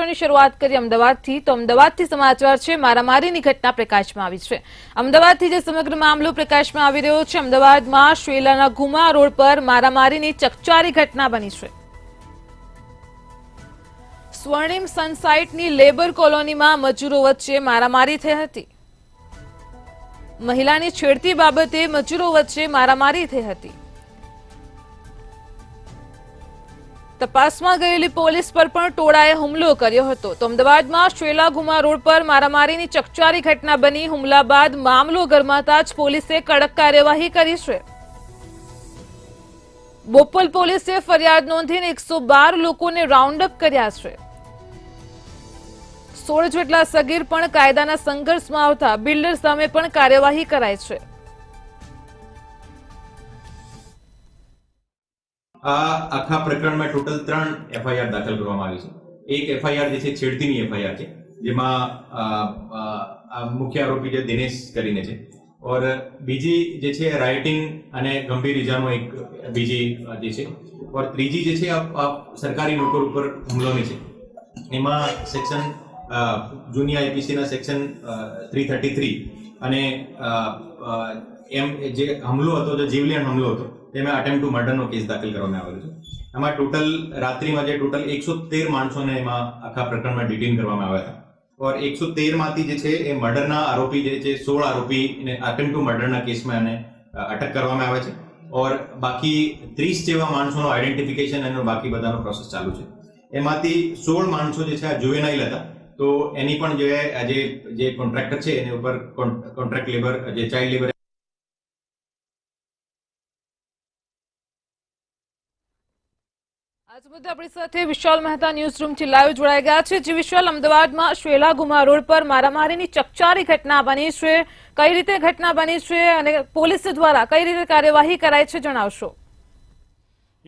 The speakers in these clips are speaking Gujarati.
સમાચારોની શરૂઆત કરી અમદાવાદથી તો અમદાવાદથી સમાચાર છે મારામારીની ઘટના પ્રકાશમાં આવી છે। અમદાવાદથી જે સમગ્ર મામલો પ્રકાશમાં આવી રહ્યો છે, અમદાવાદમાં શેલાના ઘુમા રોડ પર મારામારીની ચકચારી ઘટના બની છે। સ્વર્ણિમ સનસાઇટની લેબર કોલોનીમાં મજૂરો વચ્ચે મારામારી થઈ હતી। મહિલાની છેડતી બાબતે મજૂરો વચ્ચે મારામારી થઈ હતી। તપાસમાં ગયેલી પોલીસ પર પણ ટોળાએ હુમલો કર્યો હતો। તો અમદાવાદમાં શેલા ઘુમા રોડ પર મારામારીની ચકચારી ઘટના બની। હુમલા બાદ મામલો ગરમાતા જ પોલીસે કડક કાર્યવાહી કરી છે। બોપલ પોલીસે ફરિયાદ નોંધીને 112 લોકોને રાઉન્ડ અપ કર્યા છે। 16 જેટલા સગીર પણ કાયદાના સંઘર્ષમાં આવતા બિલ્ડર સામે પણ કાર્યવાહી કરાઈ છે। આ આખા પ્રકરણમાં ટોટલ 3 એફઆઈઆર દાખલ કરવામાં આવી છે। એક એફઆઈઆર જે છે છેડતીની એફઆઈઆર છે, જેમાં મુખ્ય આરોપી જે દિનેશ કરીને છે, और બીજી જે છે રાઇટિંગ અને ગંભીર ઇજાનો એક બીજી જે છે, और ત્રીજી જે છે સરકારી નોકર ઉપર હુમલોની છે। એમાં સેક્શન જૂની આઈપીસીના સેક્શન 333 અને એમ જે હુમલો હતો, જે જીવલેણ હુમલો હતો, તેમાં અટેમ્પ્ટ ટુ મર્ડરનો કેસ દાખલ કરવામાં આવેલો છે। આમાં ટોટલ રાત્રિમાં જે ટોટલ 113 માણસોને એમાં આખા પ્રકરણમાં ડિટેન કરવામાં આવ્યા હતા, और 113 માંથી જે છે એ મર્ડરના આરોપી જે છે 16 આરોપીને અટેમ્પ્ટ ટુ મર્ડરના કેસમાં એને અટક કરવામાં આવે છે, और બાકી 30 જેવા માણસોનો આઈડેન્ટિફિકેશન અને બાકી બધાનો પ્રોસેસ ચાલુ છે। એમાંથી 16 માણસો જે છે આ જુવેનાઇલ હતા, તો એની પણ જે કોન્ટ્રાક્ટર છે એની ઉપર કોન્ટ્રાક્ટ લેબર, જે ચાઇલ્ડ લેબર આજ મુદ્દે આપણી સાથે વિશાલ મહેતા ન્યૂઝ રૂમથી લાઈવ જોડાઈ ગયા છે। જે વિશાલ, અમદાવાદમાં શેલા ઘુમા રોડ પર મારામારીની ચકચારી ઘટના બની છે, કઈ રીતે ઘટના બની છે અને પોલીસ દ્વારા કઈ રીતે કાર્યવાહી કરાઈ છે, જણાવશો।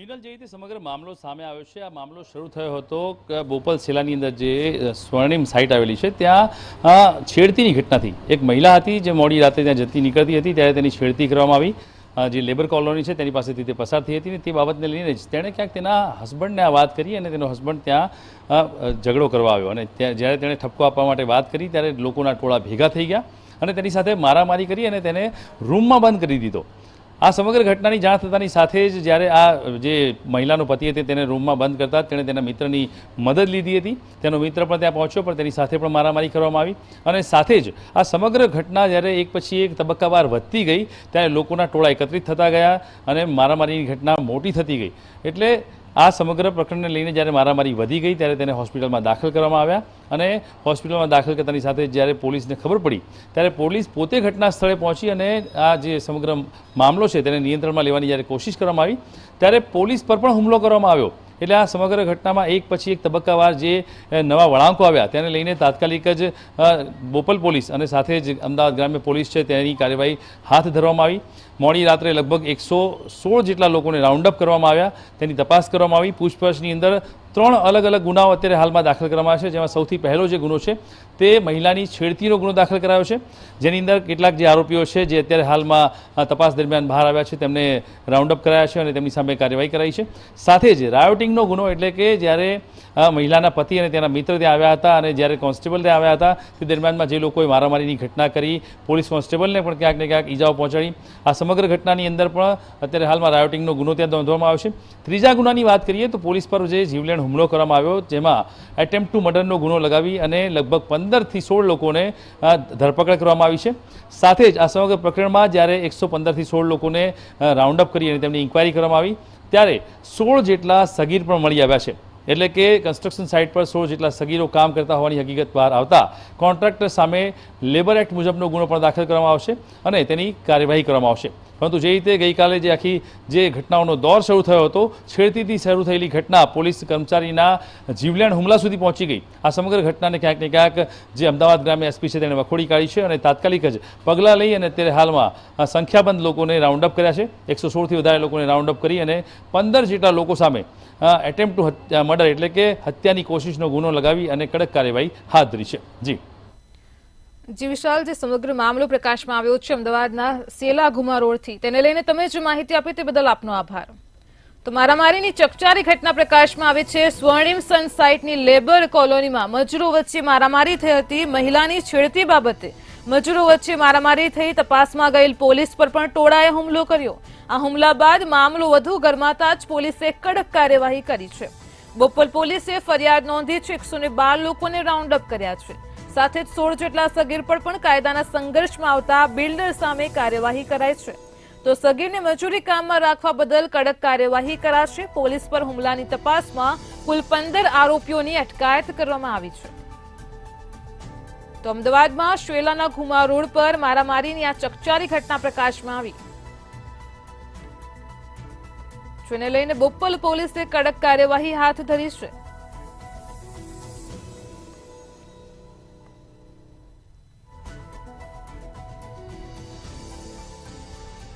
હિનલ, જે રીતે સમગ્ર મામલો સામે આવ્યો છે, આ મામલો શરૂ થયો હતો બોપલ શેલાની અંદર જે સ્વર્ણિમ સાઇટ આવેલી છે ત્યાં છેડતીની ઘટનાથી એક મહિલા હતી જે મોડી રાતે ત્યાં જતી નીકળતી હતી, ત્યારે તેની છેડતી કરવામાં આવી। જે લેબર કોલોની છે તેની પાસેથી તે પસાર થઈ હતી ને તે બાબતને લઈને જ તેણે ક્યાંક તેના હસબન્ડને આ વાત કરી અને તેનો હસબન્ડ ત્યાં ઝઘડો કરવા આવ્યો અને જ્યારે તેણે ઠપકો આપવા માટે વાત કરી ત્યારે લોકોના ટોળા ભેગા થઈ ગયા અને તેની સાથે મારામારી કરી અને તેને રૂમમાં બંધ કરી દીધો। આ સમગ્ર ઘટનાની જાણ થતાની સાથે જ જ્યારે આ જે મહિલાનો પતિ હતી તેને રૂમમાં બંધ કરતા તેણે તેના મિત્રની મદદ લીધી હતી। તેનો મિત્ર પણ ત્યાં પહોંચ્યો, પણ તેની સાથે પણ મારામારી કરવામાં આવી અને સાથે જ આ સમગ્ર ઘટના જ્યારે એક પછી એક તબક્કાવાર વધતી ગઈ ત્યારે લોકોના ટોળા એકત્રિત થતા ગયા અને મારામારીની ઘટના મોટી થતી ગઈ। એટલે આ સમગ્ર પ્રકરણને લઈને જ્યારે મારામારી વધી ગઈ ત્યારે તેને હોસ્પિટલમાં દાખલ કરવામાં આવ્યા અને હોસ્પિટલમાં દાખલ કરતાની સાથે જ્યારે પોલીસને ખબર પડી ત્યારે પોલીસ પોતે ઘટના સ્થળે પહોંચી અને આ જે સમગ્ર મામલો છે તેને નિયંત્રણમાં લેવાની જ્યારે કોશિશ કરવામાં આવી ત્યારે પોલીસ પર પણ હુમલો કરવામાં આવ્યો। એટલે આ સમગ્ર ઘટનામાં એક પછી એક તબક્કાવાર જે નવા વળાંકો આવ્યા તેને લઈને તાત્કાલિક જ બોપલ પોલીસ અને સાથે જ અમદાવાદ ગ્રામ્ય પોલીસ છે તેની કાર્યવાહી હાથ ધરવામાં આવી। મોડી રાત્રે લગભગ 116 જેટલા લોકોને રાઉન્ડ અપ કરવામાં આવ્યા, તેની તપાસ કરવામાં આવી। પૂછપરછની અંદર 3 અલગ અલગ ગુનાઓ અત્યારે હાલમાં દાખલ કરવામાં આવ્યા છે, જેમાં સૌથી પહેલો જે ગુનો છે તે મહિલાની છેડતીનો ગુનો દાખલ કરાયો છે, જેની અંદર કેટલાક જે આરોપીઓ છે જે અત્યારે હાલમાં તપાસ દરમિયાન બહાર આવ્યા છે તેમને રાઉન્ડ અપ કરાયા છે અને તેમની સામે કાર્યવાહી કરાઈ છે। સાથે જ રાયોટિંગનો ગુનો, એટલે કે જ્યારે મહિલાના પતિ અને તેના મિત્ર ત્યાં આવ્યા હતા અને જ્યારે કોન્સ્ટેબલ ત્યાં આવ્યા હતા તે દરમિયાનમાં જે લોકોએ મારામારીની ઘટના કરી, પોલીસ કોન્સ્ટેબલને પણ ક્યાંક ને ક્યાંક ઈજાઓ પહોંચાડી, આ સમગ્ર ઘટનાની અંદર પણ અત્યારે હાલમાં રાયોટિંગનો ગુનો ત્યાં નોંધવામાં આવ્યો છે। ત્રીજા ગુનાની વાત કરીએ તો પોલીસ પર જે જીવલેણ હુમલો કરવામાં આવ્યો, જેમાં એટેમ્પ્ટ ટુ મર્ડરનો ગુનો લગાવી અને લગભગ 15 થી 16 લોકોને ધરપકડ કરવામાં આવી છે। સાથે જ આ સમગ્ર પ્રકરણમાં જ્યારે 115 થી 16 લોકોને રાઉન્ડ અપ કરી અને તેમની ઇન્ક્વાયરી કરવામાં આવી ત્યારે 16 જેટલા સગીર પણ મળી આવ્યા છે। એટલે કે કન્સ્ટ્રક્શન સાઇટ પર 16 જેટલા સગીરો કામ કરતા હોવાની હકીકત બહાર આવતા કોન્ટ્રાક્ટર સામે લેબર એક્ટ મુજબનો ગુનો પણ દાખલ કરવામાં આવશે અને તેની કાર્યવાહી કરવામાં આવશે। પરંતુ જે રીતે ગઈકાલે જે આખી જે ઘટનાઓનો દોર શરૂ થયો હતો, છેડતીથી શરૂ થયેલી ઘટના પોલીસ કર્મચારીના જીવલેણ હુમલા સુધી પહોંચી ગઈ, આ સમગ્ર ઘટનાને ક્યાંક ને ક્યાંક જે અમદાવાદ ગ્રામ્ય એસપી છે તેણે વખોડી કાઢી છે અને તાત્કાલિક જ પગલાં લઈ અને અત્યારે હાલમાં સંખ્યાબંધ લોકોને રાઉન્ડ અપ કર્યા છે। 116થી વધારે લોકોને રાઉન્ડ અપ કરી અને 15 જેટલા લોકો સામે એટેમ્પ્ટ ટુ મર્ડર એટલે કે હત્યાની કોશિશનો ગુનો લગાવી અને કડક કાર્યવાહી હાથ ધરી છે। જી વિશાલ, જે સમગ્ર મામલો પ્રકાશમાં આવ્યો છે અમદાવાદના શેલા ઘુમા રોડથી, તેને લઈને તમે જે માહિતી આપી તે બદલ આપનો આભાર। તો મારામારીની ચકચારી ઘટના પ્રકાશમાં આવે છે। સ્વર્ણિમ સન સાઇટની લેબર કોલોનીમાં મજૂરો વચ્ચે મારામારી થઈ હતી। મહિલાની છેડતી બાબતે મજૂરો વચ્ચે મારામારી થઈ। તપાસમાં ગયેલ પોલીસ પર પણ ટોળાએ હુમલો કર્યો। આ હુમલા બાદ મામલો વધુ ગરમાતા જ પોલીસે કડક કાર્યવાહી કરી છે। બોપલ પોલીસે ફરિયાદ નોંધી છે। 112 લોકોને રાઉન્ડ અપ કર્યા છે। સાથે જ 16 જેટલા સગીર પર પણ કાયદાના સંઘર્ષમાં આવતા બિલ્ડર સામે કાર્યવાહી કરાઈ છે। તો સગીરને મજૂરી કામમાં રાખવા બદલ કડક કાર્યવાહી કરાશે। પોલીસ પર હુમલાની તપાસમાં કુલ 15 આરોપીઓની અટકાયત કરવામાં આવી છે। તો અમદાવાદમાં શ્વેલાના ઘુમા રોડ પર મારામારીની આ ચકચારી ઘટના પ્રકાશમાં આવી, જેને લઈને બોપલ પોલીસે કડક કાર્યવાહી હાથ ધરી છે।